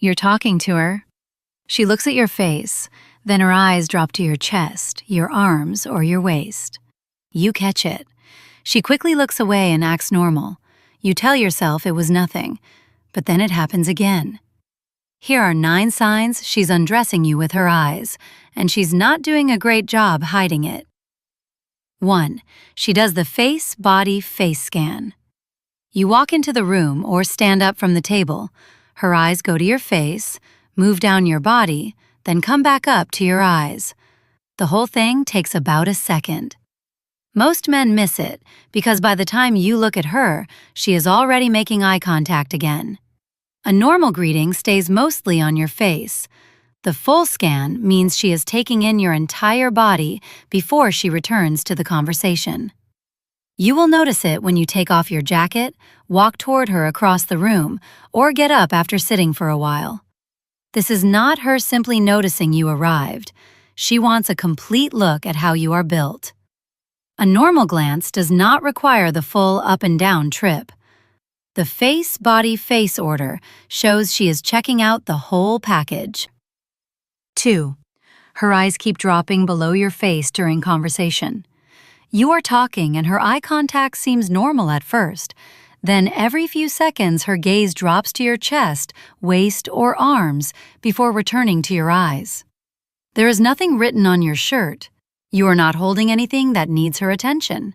You're talking to her. She looks at your face, then her eyes drop to your chest, your arms, or your waist. You catch it. She quickly looks away and acts normal. You tell yourself it was nothing, but then it happens again. Here are 9 signs she's undressing you with her eyes, and she's not doing a great job hiding it. 1. She does the face scan. You walk into the room or stand up from the table. Her eyes go to your face, move down your body, then come back up to your eyes. The whole thing takes about a second. Most men miss it because by the time you look at her, she is already making eye contact again. A normal greeting stays mostly on your face. The full scan means she is taking in your entire body before she returns to the conversation. You will notice it when you take off your jacket, walk toward her across the room, or get up after sitting for a while. This is not her simply noticing you arrived. She wants a complete look at how you are built. A normal glance does not require the full up and down trip. The face order shows she is checking out the whole package. 2. Her eyes keep dropping below your face during conversation. You are talking and her eye contact seems normal at first. Then every few seconds her gaze drops to your chest, waist, or arms before returning to your eyes. There is nothing written on your shirt. You are not holding anything that needs her attention.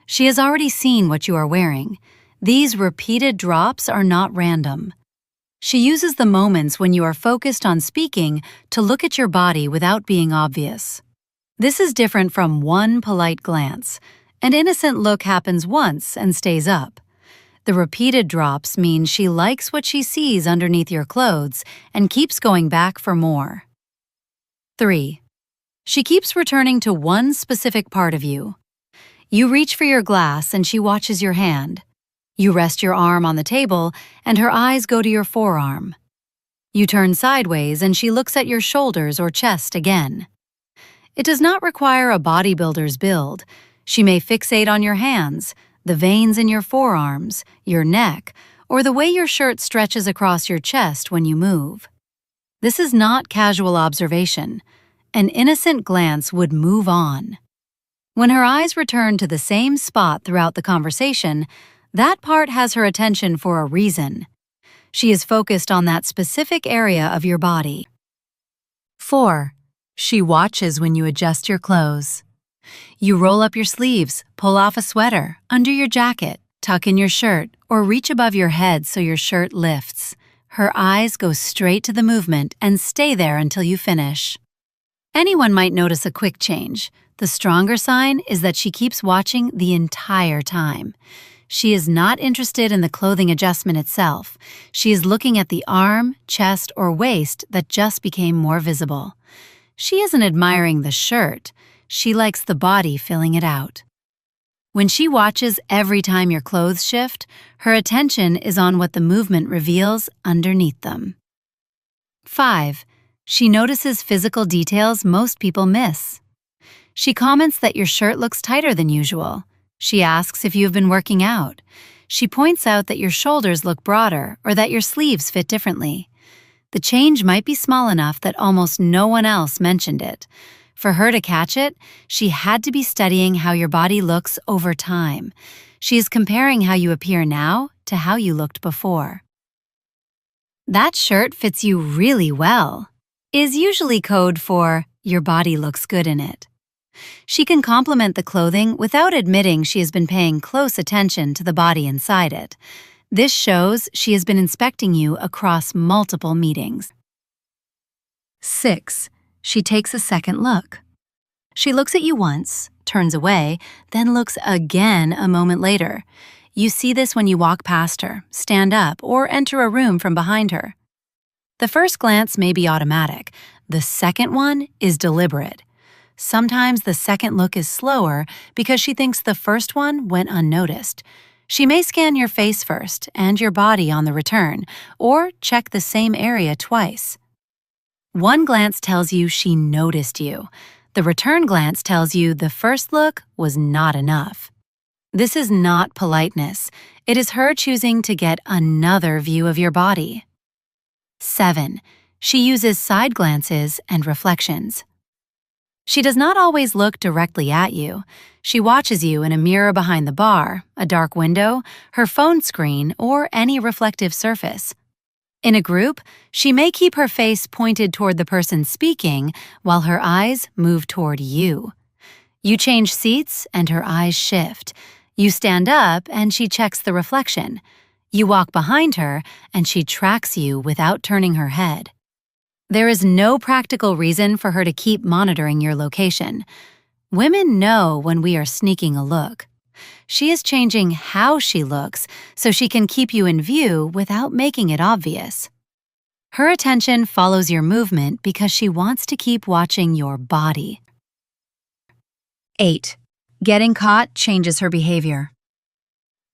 She has already seen what you are wearing. These repeated drops are not random. She uses the moments when you are focused on speaking to look at your body without being obvious. This is different from one polite glance. An innocent look happens once and stays up. The repeated drops mean she likes what she sees underneath your clothes and keeps going back for more. 3. She keeps returning to one specific part of you. You reach for your glass and she watches your hand. You rest your arm on the table and her eyes go to your forearm. You turn sideways and she looks at your shoulders or chest again. It does not require a bodybuilder's build. She may fixate on your hands, the veins in your forearms, your neck, or the way your shirt stretches across your chest when you move. This is not casual observation. An innocent glance would move on. When her eyes return to the same spot throughout the conversation, that part has her attention for a reason. She is focused on that specific area of your body. 4. She watches when you adjust your clothes. You roll up your sleeves, pull off a sweater, under your jacket, tuck in your shirt, or reach above your head so your shirt lifts. Her eyes go straight to the movement and stay there until you finish. Anyone might notice a quick change. The stronger sign is that she keeps watching the entire time. She is not interested in the clothing adjustment itself. She is looking at the arm, chest, or waist that just became more visible. She isn't admiring the shirt. She likes the body filling it out. When she watches every time your clothes shift, her attention is on what the movement reveals underneath them. 5. She notices physical details most people miss. She comments that your shirt looks tighter than usual. She asks if you have been working out. She points out that your shoulders look broader or that your sleeves fit differently. The change might be small enough that almost no one else mentioned it. For her to catch it, she had to be studying how your body looks over time. She is comparing how you appear now to how you looked before. "That shirt fits you really well," is usually code for "your body looks good in it." She can compliment the clothing without admitting she has been paying close attention to the body inside it. This shows she has been inspecting you across multiple meetings. 6. She takes a second look. She looks at you once, turns away, then looks again a moment later. You see this when you walk past her, stand up, or enter a room from behind her. The first glance may be automatic. The second one is deliberate. Sometimes the second look is slower because she thinks the first one went unnoticed. She may scan your face first and your body on the return, or check the same area twice. One glance tells you she noticed you. The return glance tells you the first look was not enough. This is not politeness. It is her choosing to get another view of your body. 7. She uses side glances and reflections. She does not always look directly at you. She watches you in a mirror behind the bar, a dark window, her phone screen, or any reflective surface. In a group, she may keep her face pointed toward the person speaking while her eyes move toward you. You change seats and her eyes shift. You stand up and she checks the reflection. You walk behind her and she tracks you without turning her head. There is no practical reason for her to keep monitoring your location. Women know when we are sneaking a look. She is changing how she looks so she can keep you in view without making it obvious. Her attention follows your movement because she wants to keep watching your body. 8. Getting caught changes her behavior.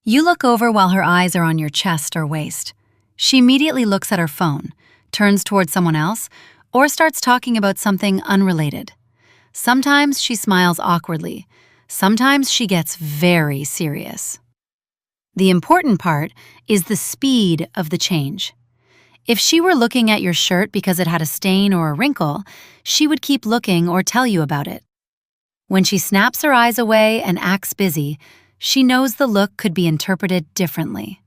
You look over while her eyes are on your chest or waist. She immediately looks at her phone, turns towards someone else, or starts talking about something unrelated. Sometimes she smiles awkwardly. Sometimes she gets very serious. The important part is the speed of the change. If she were looking at your shirt because it had a stain or a wrinkle, she would keep looking or tell you about it. When she snaps her eyes away and acts busy, she knows the look could be interpreted differently.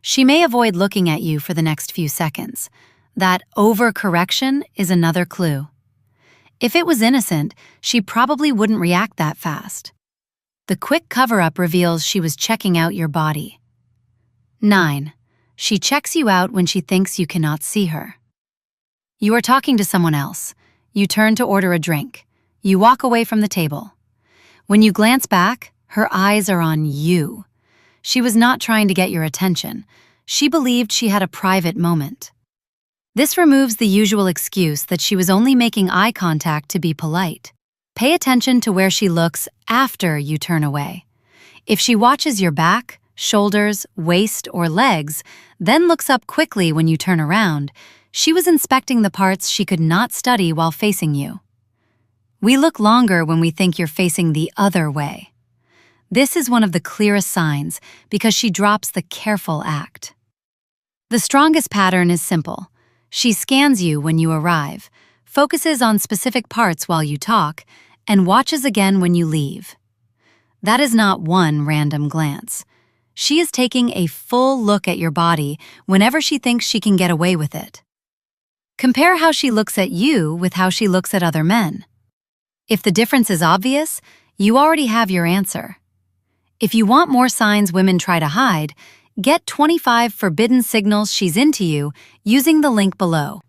She may avoid looking at you for the next few seconds. That overcorrection is another clue. If it was innocent, she probably wouldn't react that fast. The quick cover-up reveals she was checking out your body. 9. She checks you out when she thinks you cannot see her. You are talking to someone else. You turn to order a drink. You walk away from the table. When you glance back, her eyes are on you. She was not trying to get your attention. She believed she had a private moment. This removes the usual excuse that she was only making eye contact to be polite. Pay attention to where she looks after you turn away. If she watches your back, shoulders, waist, or legs, then looks up quickly when you turn around, she was inspecting the parts she could not study while facing you. We look longer when we think you're facing the other way. This is one of the clearest signs because she drops the careful act. The strongest pattern is simple. She scans you when you arrive, focuses on specific parts while you talk, and watches again when you leave. That is not one random glance. She is taking a full look at your body whenever she thinks she can get away with it. Compare how she looks at you with how she looks at other men. If the difference is obvious, you already have your answer. If you want more signs women try to hide, get 25 forbidden signals she's into you using the link below.